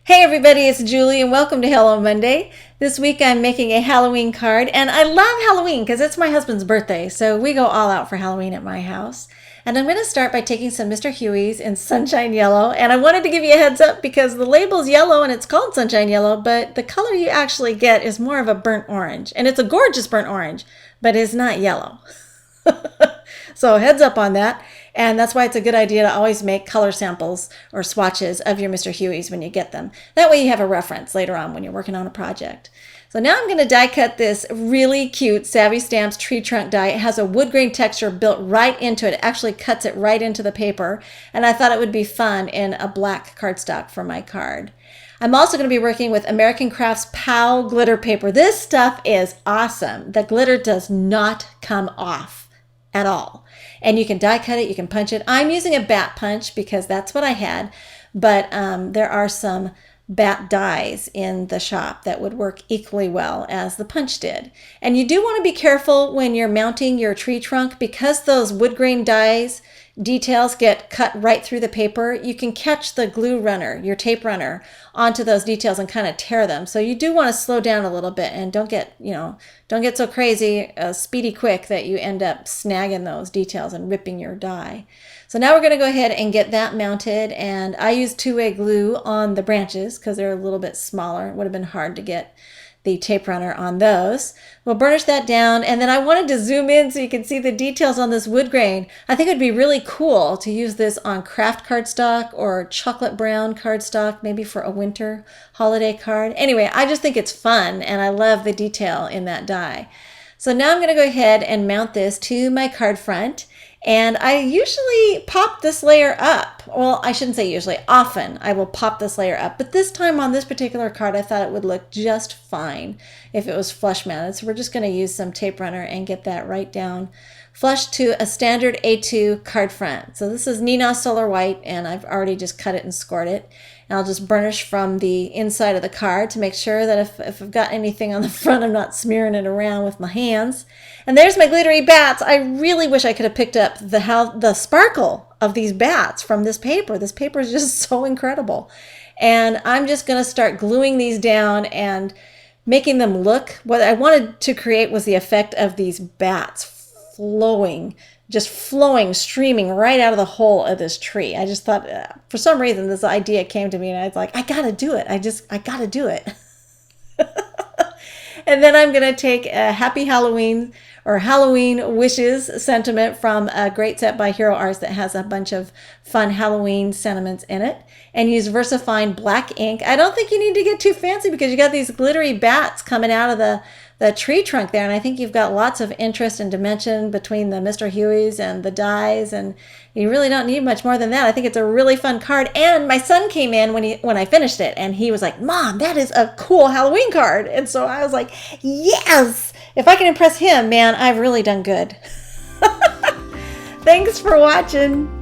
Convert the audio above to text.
Hey everybody, it's Julie and welcome to Hello Monday. This week I'm making a Halloween card, and I love Halloween because it's my husband's birthday, so we go all out for Halloween at my house. And I'm going to start by taking some Mr. Huey's in Sunshine Yellow, and I wanted to give you a heads up because the label's yellow and it's called Sunshine Yellow, but the color you actually get is more of a burnt orange, and it's a gorgeous burnt orange, but it's not yellow. So heads up on that. And that's why it's a good idea to always make color samples or swatches of your Mr. Huey's when you get them. That way you have a reference later on when you're working on a project. So now I'm going to die cut this really cute Savvy Stamps tree trunk die. It has a wood grain texture built right into it. It actually cuts it right into the paper. And I thought it would be fun in a black cardstock for my card. I'm also going to be working with American Crafts POW glitter paper. This stuff is awesome. The glitter does not come off at all. And you can die cut it, you can punch it. I'm using a bat punch because that's what I had, but there are some bat dies in the shop that would work equally well as the punch did. And you do want to be careful when you're mounting your tree trunk because those wood grain dies details get cut right through the paper. You can catch the glue runner, your tape runner, onto those details and kind of tear them. So you do want to slow down a little bit and don't get so crazy, speedy quick that you end up snagging those details and ripping your die. So now we're going to go ahead and get that mounted, and I used two-way glue on the branches because they're a little bit smaller. It would have been hard to get the tape runner on those. We'll burnish that down, and then I wanted to zoom in so you can see the details on this wood grain. I think it would be really cool to use this on craft cardstock or chocolate brown cardstock, maybe for a winter holiday card. Anyway, I just think it's fun, and I love the detail in that die. So now I'm going to go ahead and mount this to my card front. And I usually pop this layer up. Well, I shouldn't say usually. Often I will pop this layer up. But this time on this particular card, I thought it would look just fine if it was flush mounted. So we're just going to use some tape runner and get that right down flush to a standard A2 card front. So this is Nina Solar White, and I've already just cut it and scored it. And I'll just burnish from the inside of the card to make sure that if I've got anything on the front, I'm not smearing it around with my hands. And there's my glittery bats. I really wish I could have picked up the sparkle of these bats from this paper. This paper is just so incredible. And I'm just going to start gluing these down and making them look. What I wanted to create was the effect of these bats flowing, streaming right out of the hole of this tree. I just thought, for some reason, this idea came to me, and I was like, I gotta do it. I gotta do it. And then I'm gonna take a Happy Halloween or Halloween Wishes sentiment from a great set by Hero Arts that has a bunch of fun Halloween sentiments in it, and use VersaFine black ink. I don't think you need to get too fancy because you got these glittery bats coming out of the tree trunk there, and I think you've got lots of interest and dimension between the Mr. Huey's and the dies, and you really don't need much more than that. I think it's a really fun card, and my son came in when I finished it, and he was like, "Mom, that is a cool Halloween card," and so I was like, yes! If I can impress him, man, I've really done good. Thanks for watching.